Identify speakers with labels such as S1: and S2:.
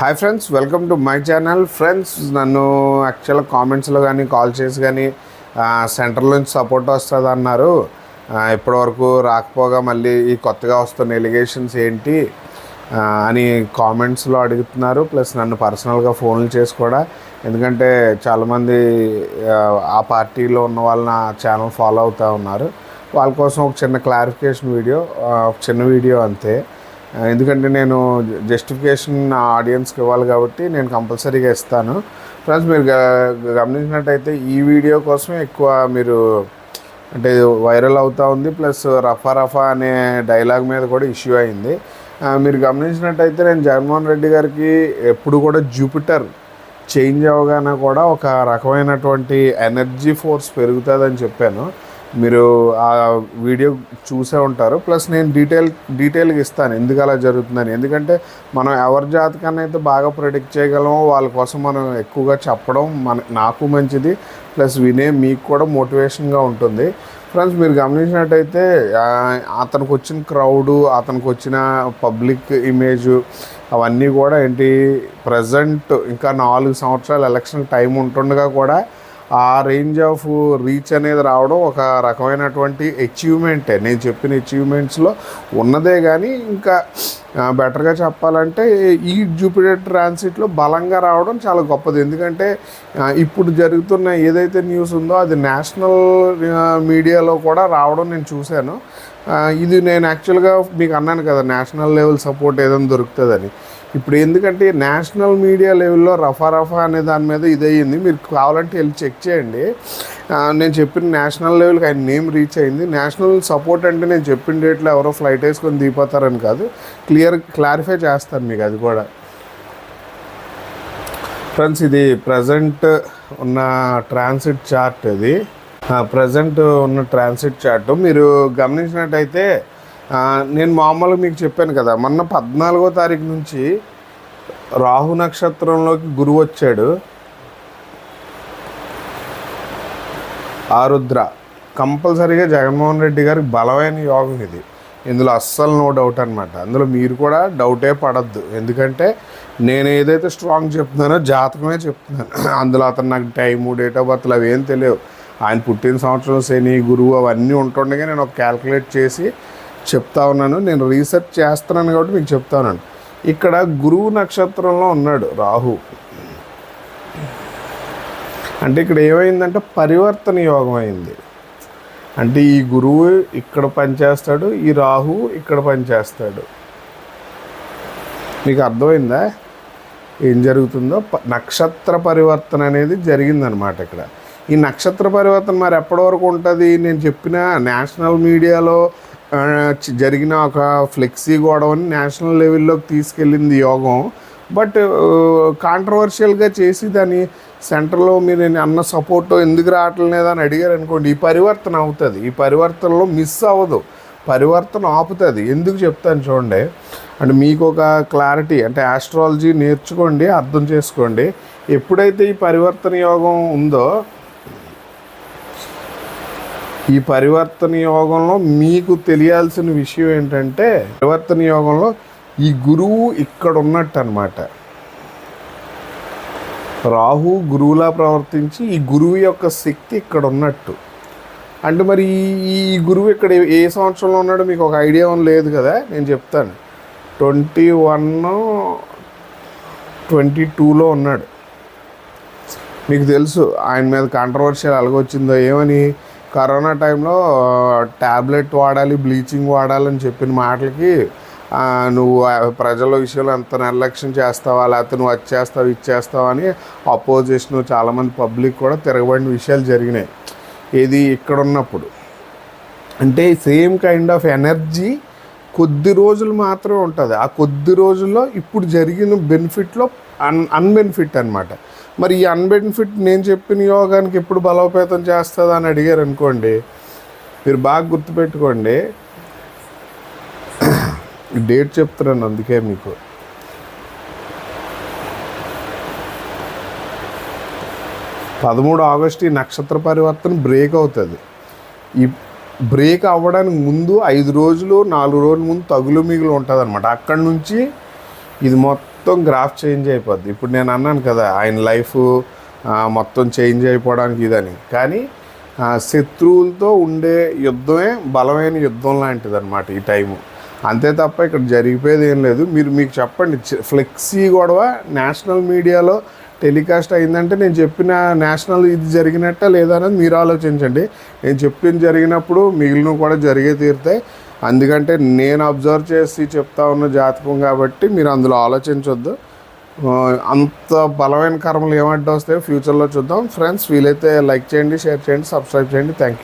S1: Hi friends, welcome to my channel. Friends, నన్ను actual కామెంట్స్లో కానీ కాల్ చేసి కానీ సెంటర్ నుంచి సపోర్ట్ వస్తుంది అన్నారు. ఇప్పటివరకు రాకపోగా మళ్ళీ ఈ కొత్తగా వస్తున్న ఎలిగేషన్స్ ఏంటి అని కామెంట్స్లో అడుగుతున్నారు. ప్లస్ నన్ను పర్సనల్గా ఫోన్లు చేసి కూడా, ఎందుకంటే చాలామంది ఆ పార్టీలో ఉన్న వాళ్ళు నా ఛానల్ ఫాలో అవుతూ ఉన్నారు. వాళ్ళ కోసం ఒక చిన్న క్లారిఫికేషన్ వీడియో, ఒక చిన్న వీడియో అంతే. ఎందుకంటే నేను జస్టిఫికేషన్ ఆడియన్స్కి ఇవ్వాలి కాబట్టి నేను కంపల్సరీగా ఇస్తాను. ఫ్రెండ్స్, మీరు గమనించినట్టయితే ఈ వీడియో కోసమే ఎక్కువ మీరు అంటే వైరల్ అవుతూ ఉంది. ప్లస్ రఫా అనే డైలాగ్ మీద కూడా ఇష్యూ అయింది. మీరు గమనించినట్టయితే నేను జగన్మోహన్ రెడ్డి గారికి ఎప్పుడు కూడా జూపిటర్ చేంజ్ అవ్వగానే కూడా ఒక రకమైనటువంటి ఎనర్జీ ఫోర్స్ పెరుగుతుందని చెప్పాను. మీరు ఆ వీడియో చూసే ఉంటారు. ప్లస్ నేను డీటెయిల్గా ఇస్తాను ఎందుకు అలా జరుగుతుందని. ఎందుకంటే మనం ఎవరి జాతకాన్ని అయితే బాగా ప్రెడిక్ట్ చేయగలమో వాళ్ళ కోసం మనం ఎక్కువగా చెప్పడం నాకు మంచిది. ప్లస్ వినే మీకు కూడా మోటివేషన్గా ఉంటుంది. ఫ్రెండ్స్, మీరు గమనించినట్టయితే అతనికి వచ్చిన క్రౌడు, అతనికి వచ్చిన పబ్లిక్ ఇమేజ్ అవన్నీ కూడా ఏంటి, ప్రజెంట్ ఇంకా 4 సంవత్సరాలు ఎలక్షన్ టైం ఉంటుండగా కూడా ఆ రేంజ్ ఆఫ్ రీచ్ అనేది రావడం ఒక రకమైనటువంటి అచీవ్మెంటే. నేను చెప్పిన అచీవ్మెంట్స్లో ఉన్నదే. కానీ ఇంకా బెటర్గా చెప్పాలంటే ఈ జూపిటర్ ట్రాన్సిట్లో బలంగా రావడం చాలా గొప్పది. ఎందుకంటే ఇప్పుడు జరుగుతున్న ఏదైతే న్యూస్ ఉందో అది నేషనల్ మీడియాలో కూడా రావడం నేను చూశాను. ఇది నేను యాక్చువల్గా మీకు అన్నాను కదా, నేషనల్ లెవెల్ సపోర్ట్ ఏదైనా దొరుకుతుందని. ఇప్పుడు ఎందుకంటే నేషనల్ మీడియా లెవెల్లో రఫా అనే దాని మీద ఇదయ్యింది. మీరు కావాలంటే వెళ్ళి చెక్ చేయండి. నేను చెప్పిన నేషనల్ లెవెల్కి ఆయన నేమ్ రీచ్ అయింది. నేషనల్ సపోర్ట్ అంటే నేను చెప్పిన డేట్లో ఎవరో ఫ్లైట్ వేసుకొని దిగిపోతారని కాదు, క్లారిఫై చేస్తాను మీకు అది కూడా. ఫ్రెండ్స్, ఇది ప్రజెంట్ ఉన్న ట్రాన్సిట్ చార్ట్. ఇది ప్రజెంట్ ఉన్న ట్రాన్సిట్ చార్ట్ మీరు గమనించినట్టయితే నేను మామూలుగా మీకు చెప్పాను కదా, మొన్న 14వ తారీఖు నుంచి రాహు నక్షత్రంలోకి గురువు వచ్చాడు. ఆరుద్ర కంపల్సరీగా జగన్మోహన్ రెడ్డి గారికి బలమైన యోగం ఇది. ఇందులో అస్సలు నో డౌట్ అనమాట. అందులో మీరు కూడా డౌటే పడద్దు. ఎందుకంటే నేను ఏదైతే స్ట్రాంగ్ చెప్తున్నానో జాతకమే చెప్తున్నాను. అందులో అతను నాకు టైము, డేట్ ఆఫ్ బర్త్లు అవి ఏం తెలియవు. ఆయన పుట్టిన సంవత్సరం, శని, గురువు అవన్నీ ఉంటుండగా నేను ఒక క్యాల్కులేట్ చేసి చెప్తా ఉన్నాను. నేను రీసెర్చ్ చేస్తున్నాను కాబట్టి మీకు చెప్తా ఉన్నాను. ఇక్కడ గురువు నక్షత్రంలో ఉన్నాడు రాహు. అంటే ఇక్కడ ఏమైందంటే పరివర్తన యోగం అయింది. అంటే ఈ గురువు ఇక్కడ పనిచేస్తాడు, ఈ రాహు ఇక్కడ పనిచేస్తాడు. మీకు అర్థమైందా ఏం జరుగుతుందో? నక్షత్ర పరివర్తన అనేది జరిగిందనమాట ఇక్కడ. ఈ నక్షత్ర పరివర్తన మరి ఎప్పటి వరకు ఉంటుంది? నేను చెప్పిన నేషనల్ మీడియాలో జరిగిన ఒక ఫ్లెక్సీ గొడవని నేషనల్ లెవెల్లోకి తీసుకెళ్ళింది యోగం. బట్ కాంట్రవర్షియల్గా చేసి దాన్ని సెంటర్లో మీరు అన్న సపోర్ట్ ఎందుకు రావట్లేదు అని అడిగారు అనుకోండి, ఈ పరివర్తన అవుతుంది. ఈ పరివర్తనలో మిస్ అవ్వదు, పరివర్తన ఆపుతుంది. ఎందుకు చెప్తాను చూడండి. అంటే మీకు ఒక క్లారిటీ, అంటే ఆస్ట్రాలజీ నేర్చుకోండి, అర్థం చేసుకోండి. ఎప్పుడైతే ఈ పరివర్తన యోగం ఉందో, ఈ పరివర్తన యోగంలో మీకు తెలియాల్సిన విషయం ఏంటంటే, పరివర్తన యోగంలో ఈ గురువు ఇక్కడ ఉన్నట్టు అనమాట. రాహు గురువులా ప్రవర్తించి ఈ గురువు యొక్క శక్తి ఇక్కడ ఉన్నట్టు. అంటే మరి ఈ గురువు ఇక్కడ ఏ సంవత్సరంలో ఉన్నాడో మీకు ఒక ఐడియా లేదు కదా, నేను చెప్తాను. 21, 22లో ఉన్నాడు. మీకు తెలుసు ఆయన మీద కాంట్రవర్షియల్ అలాగొచ్చిందో ఏమని. కరోనా టైంలో ట్యాబ్లెట్ వాడాలి, బ్లీచింగ్ వాడాలని చెప్పిన మాటలకి నువ్వు ప్రజల విషయంలో ఎంత నిర్లక్ష్యం చేస్తావా, లేకపోతే నువ్వు వచ్చేస్తావు ఇచ్చేస్తావు అని అపోజిషన్ చాలామంది పబ్లిక్ కూడా తిరగబడిన విషయాలు జరిగినాయి. ఇది ఇక్కడ ఉన్నప్పుడు. అంటే సేమ్ కైండ్ ఆఫ్ ఎనర్జీ కొద్ది రోజులు మాత్రమే ఉంటుంది. ఆ కొద్ది రోజుల్లో ఇప్పుడు జరిగిన బెనిఫిట్లో అన్బెనిఫిట్ అనమాట. మరి ఈ అన్బెనిఫిట్ నేను చెప్పిన యోగానికి ఎప్పుడు బలోపేతం చేస్తుందా అని అడిగారు అనుకోండి, మీరు బాగా గుర్తుపెట్టుకోండి. డేట్ చెప్తున్నాను అందుకే మీకు. 13 ఆగస్టు ఈ నక్షత్ర పరివర్తన బ్రేక్ అవుతుంది. ఈ బ్రేక్ అవ్వడానికి ముందు 5 రోజులు 4 రోజుల ముందు తగులు మిగులు ఉంటుంది అనమాట. అక్కడి నుంచి ఇది మొత్తం మొత్తం గ్రాఫ్ చేంజ్ అయిపోద్ది. ఇప్పుడు నేను అన్నాను కదా ఆయన లైఫ్ మొత్తం చేంజ్ అయిపోవడానికి ఇదని, కానీ శత్రువులతో ఉండే యుద్ధమే బలమైన యుద్ధం లాంటిది అనమాట ఈ టైము. అంతే తప్ప ఇక్కడ జరిగిపోయేది ఏం లేదు. మీకు చెప్పండి, ఫ్లెక్సీ గొడవ నేషనల్ మీడియాలో టెలికాస్ట్ అయిందంటే నేను చెప్పిన నేషనల్ ఇది జరిగినట్ట లేదా అనేది మీరు ఆలోచించండి. నేను చెప్పింది జరిగినప్పుడు మిగిలినవి కూడా జరిగే తీరుతాయి. అందుకంటే నేను అబ్జర్వ్ చేసి చెప్తా ఉన్న జాతకం కాబట్టి మీరు అందులో ఆలోచించొద్దు. అంత బలమైన కర్మలు ఏమంటే వస్తాయో ఫ్యూచర్లో చూద్దాం. ఫ్రెండ్స్, వీలైతే లైక్ చేయండి, షేర్ చేయండి, సబ్స్క్రైబ్ చేయండి. Thank you.